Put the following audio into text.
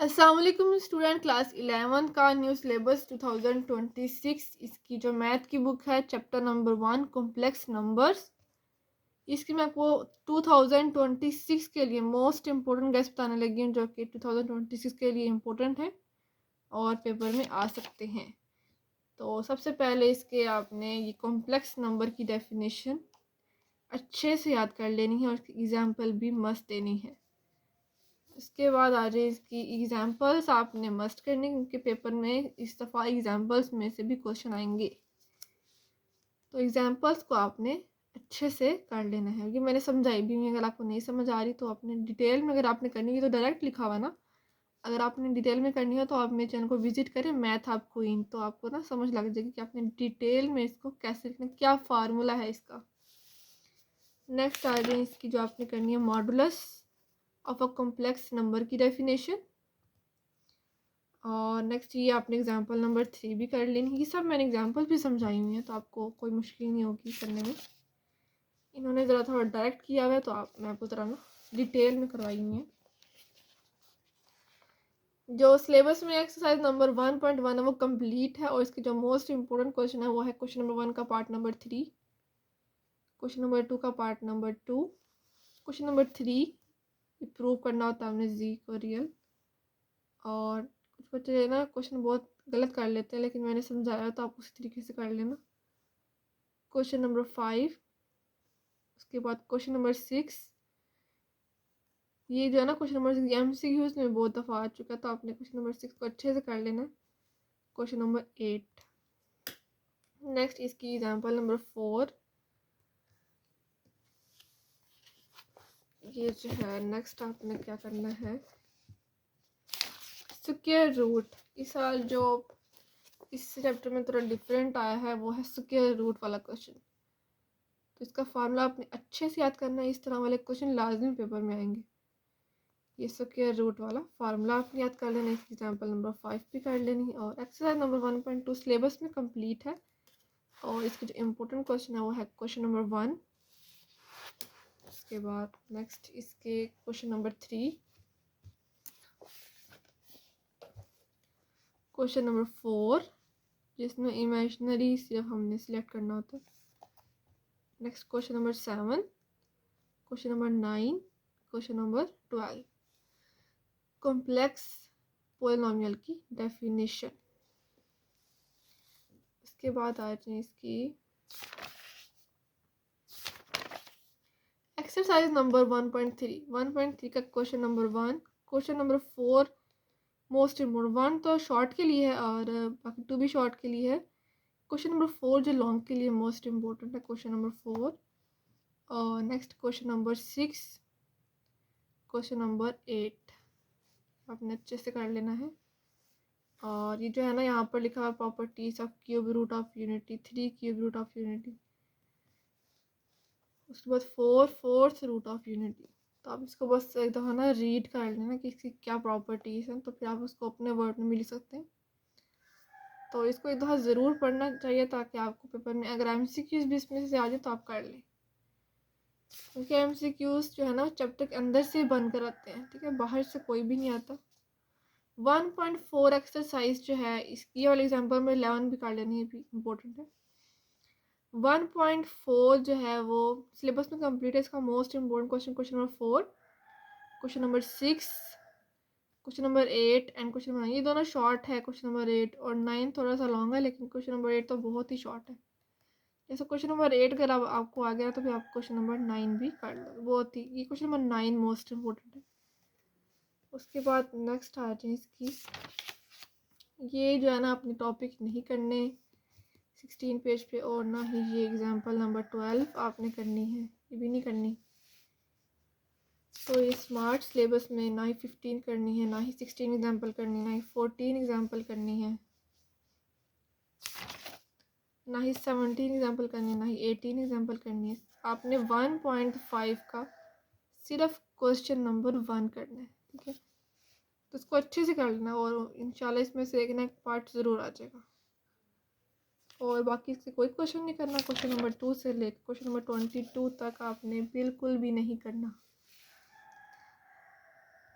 अस्सलाम वालेकुम student. Class 11 का न्यू सिलेबस 2026 इसकी जो मैथ की बुक है चैप्टर नंबर 1 कॉम्प्लेक्स नंबर्स, इसकी मैं आपको 2026 के लिए मोस्ट इम्पोर्टेंट गैस बताने लगी हूँ जो कि 2026 के लिए इम्पोर्टेंट है और पेपर में आ सकते हैं। तो सबसे पहले इसके आपने ये कॉम्प्लेक्स नंबर की डेफिनेशन अच्छे से याद कर लेनी है और इसकी एग्जाम्पल भी मस्त देनी है। इसके बाद आ जाए इसकी एग्जांपल्स आपने मस्ट करनी, क्योंकि पेपर में इस दफ़ा एग्जांपल्स में से भी क्वेश्चन आएंगे। तो एग्जांपल्स को आपने अच्छे से कर लेना है। ये मैंने समझाई भी नहीं, अगर आपको नहीं समझ आ रही तो आपने डिटेल में अगर आपने करनी है तो डायरेक्ट लिखा हुआ ना, अगर आपने डिटेल में करनी हो तो आप मेरे चैनल को विजिट करें मैथ आप क्वीन, तो आपको ना समझ लग जाएगी कि आपने डिटेल में इसको कैसे लिखना, क्या फार्मूला है इसका। नेक्स्ट आ जाए इसकी जो आपने करनी है modulus of a complex number की डेफिनेशन। और नेक्स्ट ये आपने एग्जांपल नंबर 3 भी कर लेनी। ये सब मैंने एग्जांपल भी समझाई हुई हैं तो आपको कोई मुश्किल नहीं होगी करने में। इन्होंने ज़रा थोड़ा डायरेक्ट किया हुआ है तो मैं आपको ज़रा ना डिटेल में करवाई हुई है। जो सिलेबस में एक्सरसाइज नंबर 1.1 है वो कंप्लीट है और इसके जो मोस्ट इंपॉर्टेंट क्वेश्चन है वो है क्वेश्चन नंबर 1 का पार्ट नंबर 3, क्वेश्चन नंबर 2 का part number 2, question number 3 prove करना होता है हमने जी को रियल। और कुछ बच्चे ना क्वेश्चन बहुत गलत कर लेते हैं, लेकिन मैंने समझाया तो आप उसी तरीके से कर लेना। क्वेश्चन नंबर 5, उसके बाद क्वेश्चन नंबर 6, ये जो है ना क्वेश्चन नंबर 6 MCQs में बहुत दफ़ा आ चुका है तो आपने क्वेश्चन नंबर 6 को अच्छे से कर लेना। क्वेश्चन नंबर 8, नेक्स्ट इसकी एग्जांपल नंबर 4, ये जो है नेक्स्ट आपने क्या करना है स्क्वायर रूट। इस साल जो इस चैप्टर में थोड़ा डिफरेंट आया है वो है स्क्वायर रूट वाला क्वेश्चन, तो इसका फार्मूला आपने अच्छे से याद करना है। इस तरह वाले क्वेश्चन लाजमी पेपर में आएंगे। ये स्क्वायर रूट वाला फार्मूला आपने याद कर लेना। इसकी एग्जांपल नंबर 5 भी कर लेनी और एक्सरसाइज नंबर 1.2 सिलेबस में कंप्लीट है और इसके जो इम्पोर्टेंट क्वेश्चन है वो है क्वेश्चन नंबर 1, उसके बाद नेक्स्ट इसके क्वेश्चन नंबर 3, क्वेश्चन नंबर 4 जिसमें इमेजिनरी सिर्फ हमने सिलेक्ट करना होता है, next question number 7, question number 9, question number 12 complex polynomial की डेफिनेशन। इसके बाद आ जाए इसकी एक्सरसाइज नंबर 1.3 का question number 1, question number 4 most important. 1 तो शॉर्ट के लिए है और बाकी 2 भी शॉर्ट के लिए है। क्वेश्चन नंबर 4 जो लॉन्ग के लिए मोस्ट इम्पोर्टेंट है क्वेश्चन नंबर 4। और next question number 6, question number 8 आपने अच्छे से कर लेना है। और ये जो है ना यहाँ पर लिखा हुआ properties of cube root of unity, 3 cube root of unity, उसके बाद 4 फोर्थ रूट ऑफ यूनिटी। तो आप इसको बस एक दफ़ा ना रीड कर लेना कि इसकी क्या प्रॉपर्टीज़ हैं, तो फिर आप उसको अपने वर्ड में भी लिख सकते हैं। तो इसको एक दफ़ा ज़रूर पढ़ना चाहिए ताकि आपको पेपर में अगर MCQs भी इसमें से आ जाए तो आप कर लें, क्योंकि MCQs जो है ना चैप्टर के अंदर से बन कर आते हैं, ठीक है, बाहर से कोई भी नहीं आता। 1.4 एक्सरसाइज जो है इसकी वाले एग्जाम्पल में 11 भी कर लेनी है, भी इम्पोर्टेंट है। 1.4 जो है वो सिलेबस में कंप्लीट है। इसका most important question question number 4, question number 6, question number 8 and question number 9। ये दोनों शॉर्ट है, क्वेश्चन नंबर 8 और 9 थोड़ा सा लॉन्ग है, लेकिन क्वेश्चन नंबर 8 तो बहुत ही शॉर्ट है। जैसे क्वेश्चन नंबर 8 अगर आपको आ गया तो फिर आप क्वेश्चन नंबर 9 भी कर लो, बहुत ही ये क्वेश्चन नंबर 9 मोस्ट इम्पोर्टेंट है। उसके बाद नेक्स्ट आ जाए इसकी, ये जो है ना अपने टॉपिक नहीं करने 16 पेज पे, और ना ही ये एग्जाम्पल नंबर 12 आपने करनी है, ये भी नहीं करनी। तो ये स्मार्ट सिलेबस में ना ही 15 करनी है, ना ही 16 एग्जाम्पल करनी है, ना ही 14 एग्जाम्पल करनी है, ना ही 17 एग्जाम्पल करनी है, ना ही 18 एग्जाम्पल करनी है। आपने 1.5 का सिर्फ क्वेश्चन नंबर 1 करना है, ठीक है, तो इसको अच्छे से कर लेना और इंशाल्लाह इसमें से एक ना एक पार्ट ज़रूर आ जाएगा। और बाकी इससे कोई क्वेश्चन नहीं करना। क्वेश्चन नंबर 2 से लेकर क्वेश्चन नंबर 22 तक आपने बिल्कुल भी नहीं करना।